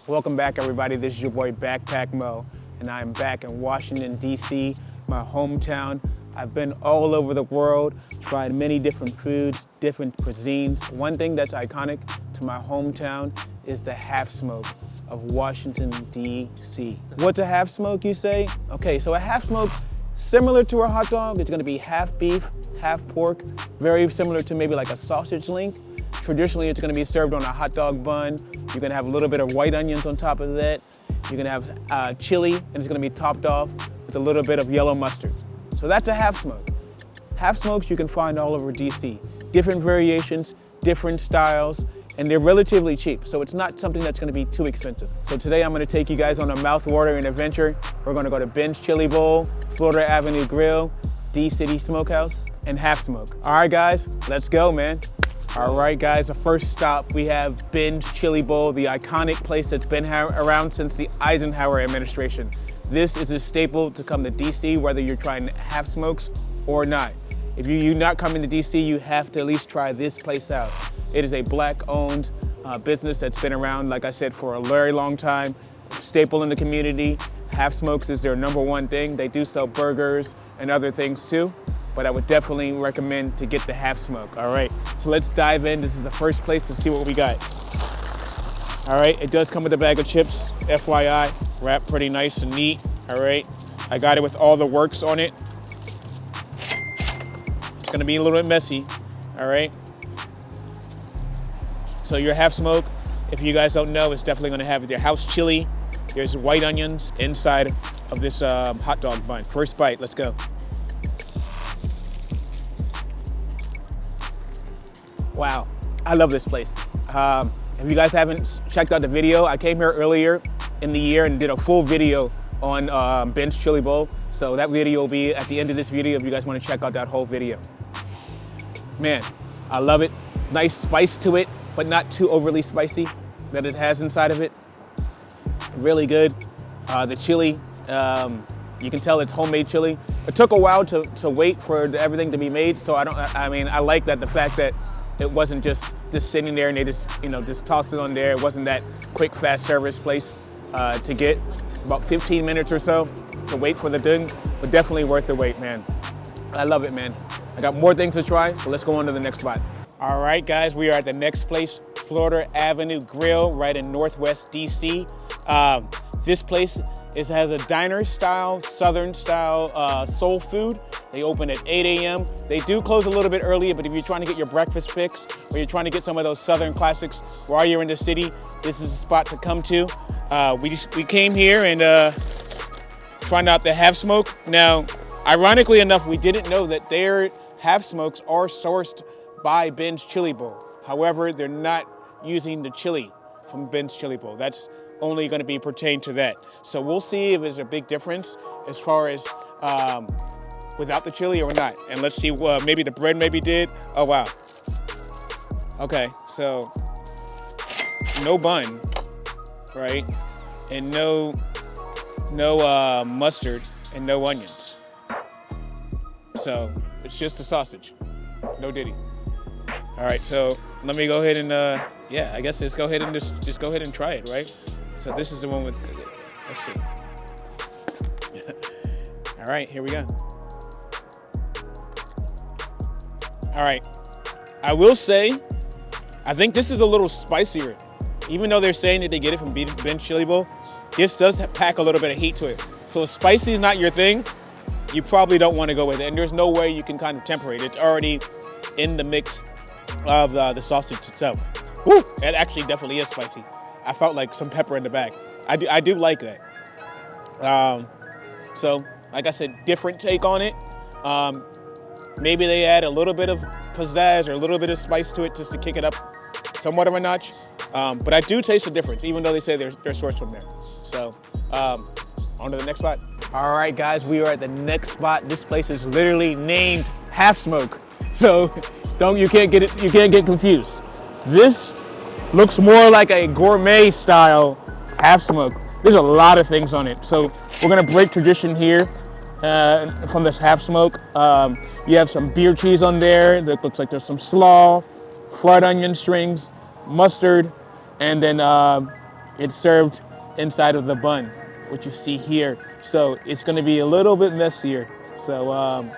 Welcome back, everybody. This is your boy Backpack Mo, and I'm back in Washington, D.C., my hometown. I've been all over the world, tried many different foods, different cuisines. One thing that's iconic to my hometown is the HalfSmoke of Washington, D.C. What's a HalfSmoke, you say? Okay, so a HalfSmoke, similar to a hot dog, it's gonna be half beef, half pork, very similar to maybe like a sausage link. Traditionally, it's gonna be served on a hot dog bun. You're gonna have a little bit of white onions on top of that. You're gonna have chili, and it's gonna be topped off with a little bit of yellow mustard. So that's a HalfSmoke. HalfSmokes you can find all over DC. Different variations, different styles, and they're relatively cheap. So it's not something that's gonna be too expensive. So today I'm gonna take you guys on a mouth-watering adventure. We're gonna go to Ben's Chili Bowl, Florida Avenue Grill, DCity Smokehouse, and HalfSmoke. All right, guys, let's go, man. All right, guys, the first stop, we have Ben's Chili Bowl, the iconic place that's been around since the Eisenhower administration. This is a staple to come to DC, whether you're trying HalfSmokes or not. If you're not coming to DC, you have to at least try this place out. It is a Black-owned business that's been around, like I said, for a very long time, staple in the community. HalfSmokes is their #1 thing. They do sell burgers and other things too, but I would definitely recommend to get the HalfSmoke. All right, so let's dive in. This is the first place to see what we got. All right, it does come with a bag of chips, FYI, wrapped pretty nice and neat. All right, I got it with all the works on it. It's gonna be a little bit messy, all right? So your HalfSmoke, if you guys don't know, it's definitely gonna have their house chili. There's white onions inside of this hot dog bun. First bite, let's go. Wow, I love this place. If you guys haven't checked out the video, I came here earlier in the year and did a full video on Ben's Chili Bowl. So that video will be at the end of this video if you guys want to check out that whole video. Man, I love it. Nice spice to it, but not too overly spicy that it has inside of it. Really good. The chili, you can tell it's homemade chili. It took a while to wait for everything to be made, so I like that the fact that it wasn't just sitting there and they just tossed it on there. It wasn't that quick, fast service place to get. About 15 minutes or so to wait for the thing, but definitely worth the wait, man. I love it, man. I got more things to try, so let's go on to the next spot. All right, guys, we are at the next place, Florida Avenue Grill, right in Northwest DC. This place has a diner style, Southern style soul food. They open at 8 a.m. They do close a little bit earlier, but if you're trying to get your breakfast fix or you're trying to get some of those Southern classics while you're in the city, this is the spot to come to. We came here and trying out the HalfSmoke. Now, ironically enough, we didn't know that their HalfSmokes are sourced by Ben's Chili Bowl. However, they're not using the chili from Ben's Chili Bowl. That's only going to be pertained to that. So we'll see if there's a big difference as far as without the chili or not. And let's see, maybe the bread maybe did. Oh, wow. Okay, so no bun, right? And no mustard and no onions. So it's just a sausage, no diddy. All right, so let me go ahead and, yeah, I guess let's go ahead and just go ahead and try it, right? So this is the one with, let's see. All right, here we go. All right, I will say, I think this is a little spicier. Even though they're saying that they get it from Ben's Chili Bowl, this does pack a little bit of heat to it. So if spicy is not your thing, you probably don't want to go with it. And there's no way you can kind of temper it. It's already in the mix of the sausage itself. Woo, that actually definitely is spicy. I felt like some pepper in the back. I do like that. So, like I said, different take on it. Maybe they add a little bit of pizzazz or a little bit of spice to it just to kick it up somewhat of a notch. But I do taste the difference, even though they say they're sourced from there. So, on to the next spot. All right, guys, we are at the next spot. This place is literally named HalfSmoke. So, you can't get confused. This looks more like a gourmet style HalfSmoke. There's a lot of things on it. So we're gonna break tradition here from this HalfSmoke. You have some beer cheese on there. That looks like there's some slaw, fried onion strings, mustard, and then it's served inside of the bun, what you see here. So it's gonna be a little bit messier. So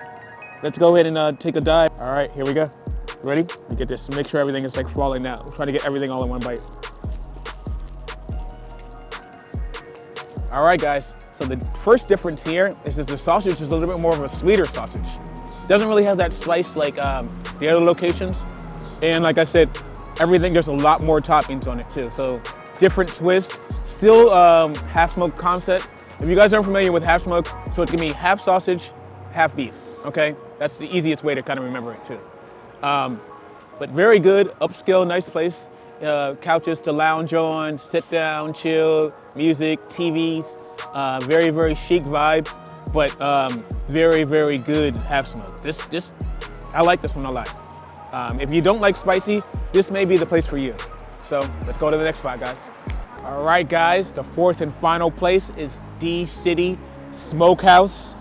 let's go ahead and take a dive. All right, here we go. Ready? You get this, make sure everything is like falling out. We're trying to get everything all in one bite. All right, guys, so the first difference here is that the sausage is a little bit more of a sweeter sausage. Doesn't really have that spice like the other locations. And like I said, everything, there's a lot more toppings on it too. So different twist, still HalfSmoke concept. If you guys aren't familiar with HalfSmoke, so it's gonna be half sausage, half beef, okay? That's the easiest way to kind of remember it too. But very good, upscale, nice place. Couches to lounge on, sit down, chill, music, TVs. Very, very chic vibe, but very, very good HalfSmoke. This, I like this one a lot. If you don't like spicy, this may be the place for you. So let's go to the next spot, guys. All right, guys, the fourth and final place is DCity Smokehouse.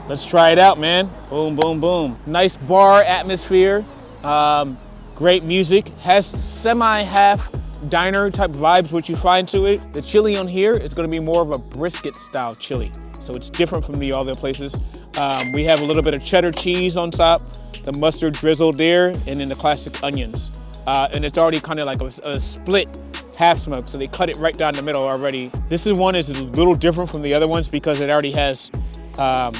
Let's try it out, man. Boom, boom, boom. Nice bar atmosphere, great music, has semi-half diner type vibes, which you find to it. The chili on here is gonna be more of a brisket style chili. So it's different from the other places. We have a little bit of cheddar cheese on top, the mustard drizzled there, and then the classic onions. And it's already kind of like a split HalfSmoke, so they cut it right down the middle already. This one is a little different from the other ones because it already has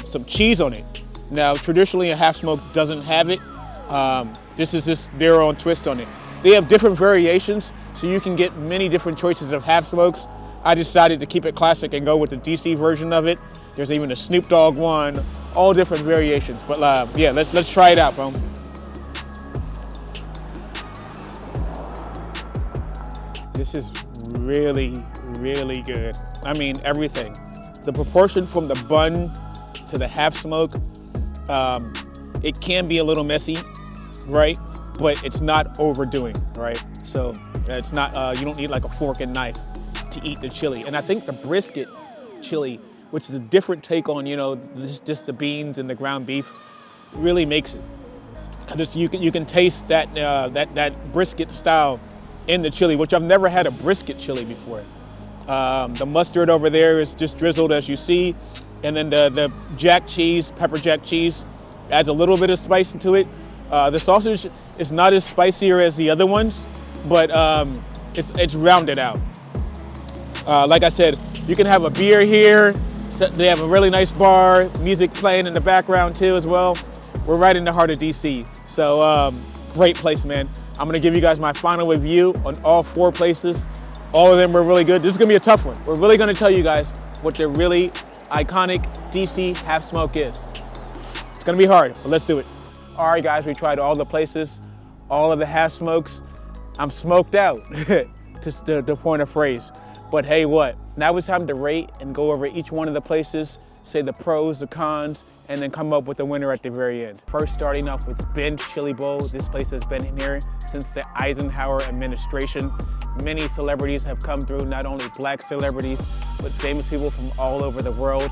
some cheese on it. Now, traditionally a HalfSmoke doesn't have it. This is just their own twist on it. They have different variations, so you can get many different choices of HalfSmokes. I decided to keep it classic and go with the DC version of it. There's even a Snoop Dogg one, all different variations. But yeah, let's try it out, bro. This is really, really good. I mean, everything. The proportion from the bun to the HalfSmoke, it can be a little messy, right? But it's not overdoing, right? So it's not, you don't need like a fork and knife to eat the chili. And I think the brisket chili, which is a different take on, just the beans and the ground beef, really makes it. Because you can taste that, that brisket style in the chili, which I've never had a brisket chili before. The mustard over there is just drizzled as you see. And then the jack cheese, pepper jack cheese, adds a little bit of spice into it. The sausage is not as spicier as the other ones, but it's rounded out. Like I said, you can have a beer here. They have a really nice bar, music playing in the background too as well. We're right in the heart of DC. So great place, man. I'm gonna give you guys my final review on all 4 places. All of them were really good. This is gonna be a tough one. We're really gonna tell you guys what the really iconic DC HalfSmoke is. It's gonna be hard, but let's do it. All right, guys, we tried all the places, all of the HalfSmokes. I'm smoked out, just the point of phrase. But hey, what? Now it's time to rate and go over each one of the places, say the pros, the cons, and then come up with the winner at the very end. First, starting off with Ben's Chili Bowl. This place has been here since the Eisenhower administration. Many celebrities have come through, not only black celebrities, but famous people from all over the world.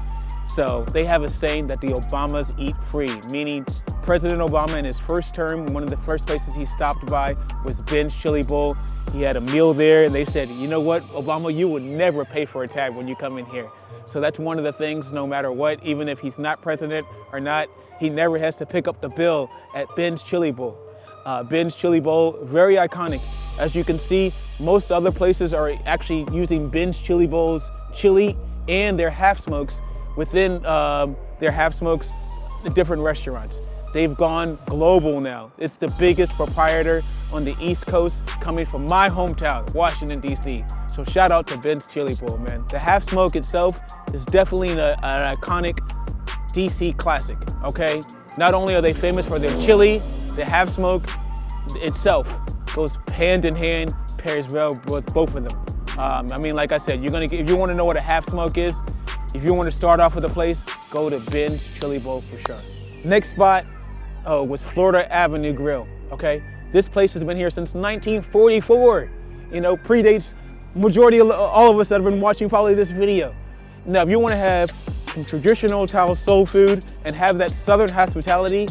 So they have a saying that the Obamas eat free, meaning President Obama in his first term, one of the first places he stopped by was Ben's Chili Bowl. He had a meal there and they said, you know what, Obama, you would never pay for a tab when you come in here. So that's one of the things, no matter what, even if he's not president or not, he never has to pick up the bill at Ben's Chili Bowl. Ben's Chili Bowl, very iconic. As you can see, most other places are actually using Ben's Chili Bowl's chili and their HalfSmokes within their HalfSmokes, the different restaurants. They've gone global now. It's the biggest proprietor on the East Coast, coming from my hometown, Washington, DC. So shout out to Ben's Chili Bowl, man. The HalfSmoke itself is definitely an iconic DC classic, okay? Not only are they famous for their chili, the HalfSmoke itself goes hand in hand, pairs well with both of them. I mean, like I said, if you want to know what a HalfSmoke is, if you want to start off with a place, go to Ben's Chili Bowl for sure. Next spot was Florida Avenue Grill, okay? This place has been here since 1944. Predates majority of all of us that have been watching probably this video. Now, if you want to have some traditional style soul food and have that Southern hospitality,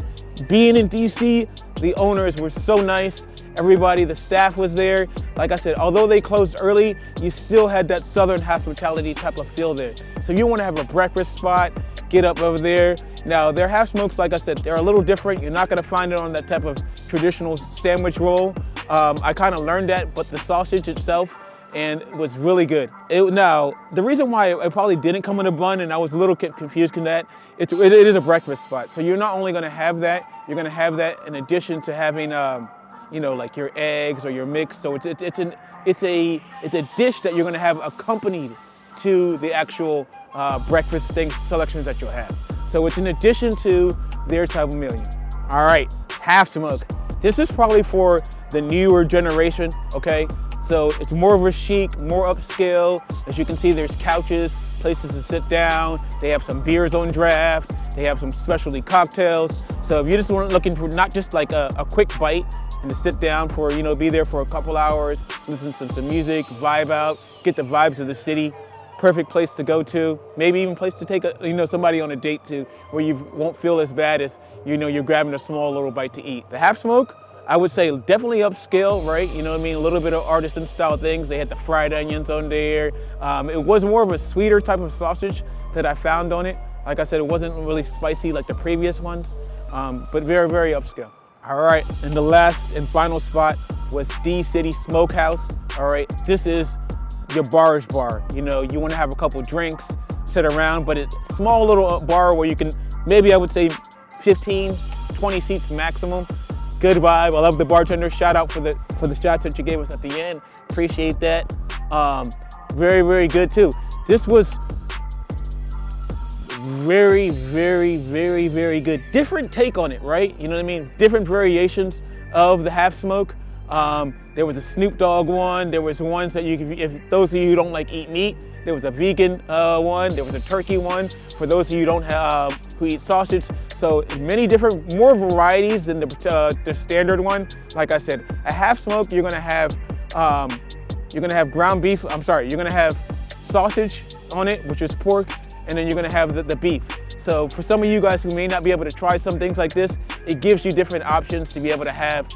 being in DC, the owners were so nice Everybody, the staff was there. Like I said, although they closed early, you still had that Southern hospitality type of feel there. So you want to have a breakfast spot, get up over there. Now, their HalfSmokes, like I said, they're a little different. You're not going to find it on that type of traditional sandwich roll. I kind of learned that, but the sausage itself and it was really good. Now, the reason why it probably didn't come in a bun, and I was a little confused in that, it is a breakfast spot. So you're not only gonna have that, you're gonna have that in addition to having, you know, like your eggs or your mix. So it's a dish that you're gonna have accompanied to the actual breakfast selections that you'll have. So it's in addition to their type of meal. All right, HalfSmoke. This is probably for the newer generation, okay? So it's more of a chic, more upscale. As you can see, there's couches, places to sit down. They have some beers on draft. They have some specialty cocktails. So if you're just looking for not just like a quick bite and to sit down for, you know, be there for a couple hours, listen to some music, vibe out, get the vibes of the city, perfect place to go to. Maybe even place to take somebody on a date to, where you won't feel as bad as, you know, you're grabbing a small little bite to eat. The HalfSmoke, I would say definitely upscale, right? You know what I mean? A little bit of artisan style things. They had the fried onions on there. It was more of a sweeter type of sausage that I found on it. Like I said, it wasn't really spicy like the previous ones, but very, very upscale. All right, and the last and final spot was DCity Smokehouse. All right, this is your barge bar. You know, you wanna have a couple drinks, sit around, but it's a small little bar where you can, maybe I would say 15, 20 seats maximum. Good vibe. I love the bartender. Shout out for the shots that you gave us at the end. Appreciate that. Very, very good too. This was very, very, very, very good. Different take on it, right? You know what I mean? Different variations of the HalfSmoke. There was a Snoop Dogg one. There was ones that if those of you who don't like eat meat, there was a vegan one. There was a turkey one. For those of you who eat sausage. So many different, more varieties than the standard one. Like I said, a HalfSmoke, you're gonna have ground beef. You're gonna have sausage on it, which is pork, and then you're gonna have the beef. So for some of you guys who may not be able to try some things like this, it gives you different options to be able to have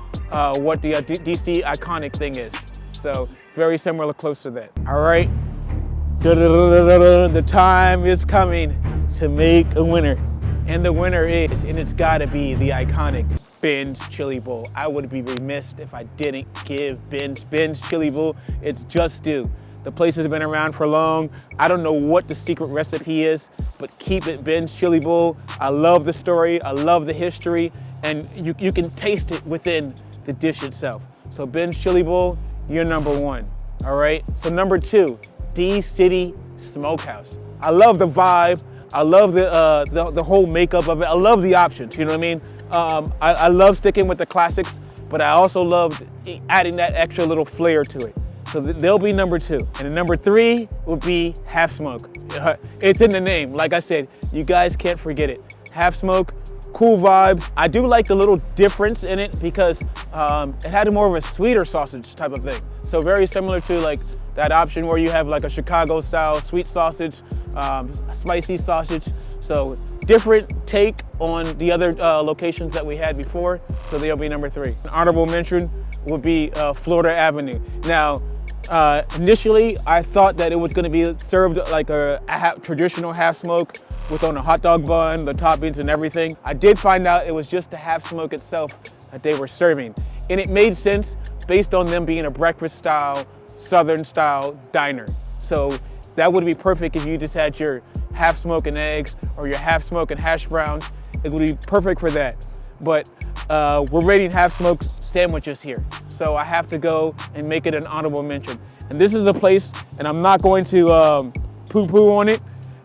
what the DC iconic thing is. So very similar, close to that. All right, the time is coming to make a winner. And the winner is, and it's gotta be the iconic Ben's Chili Bowl. I would be remiss if I didn't give Ben's Chili Bowl its just due. The place has been around for long. I don't know what the secret recipe is, but keep it Ben's Chili Bowl. I love the story, I love the history, and you can taste it within the dish itself. So Ben's Chili Bowl, you're number one, all right? So number two, DCity Smokehouse. I love the vibe. I love the whole makeup of it. I love the options, you know what I mean? I love sticking with the classics, but I also love adding that extra little flair to it. So they'll be number two. And then number three would be HalfSmoke. It's in the name. Like I said, you guys can't forget it. HalfSmoke, cool vibes. I do like the little difference in it because it had more of a sweeter sausage type of thing. So very similar to like that option where you have like a Chicago style sweet sausage, spicy sausage. So different take on the other locations that we had before. So they'll be number three. An honorable mention would be Florida Avenue. Now, initially I thought that it was gonna be served like a traditional HalfSmoke with on a hot dog bun, the toppings and everything. I did find out it was just the HalfSmoke itself that they were serving. And it made sense based on them being a breakfast style, Southern style diner. So that would be perfect if you just had your HalfSmoke and eggs or your HalfSmoke and hash browns. It would be perfect for that. But we're rating HalfSmoke sandwiches here. So I have to go and make it an honorable mention. And this is a place, and I'm not going to poo-poo on it,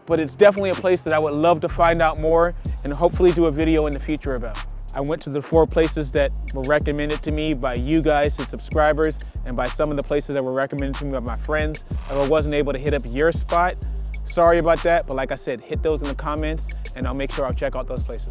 but it's definitely a place that I would love to find out more and hopefully do a video in the future about. I went to the 4 places that were recommended to me by you guys and subscribers, and by some of the places that were recommended to me by my friends. I wasn't able to hit up your spot. Sorry about that, but like I said, hit those in the comments and I'll make sure I'll check out those places.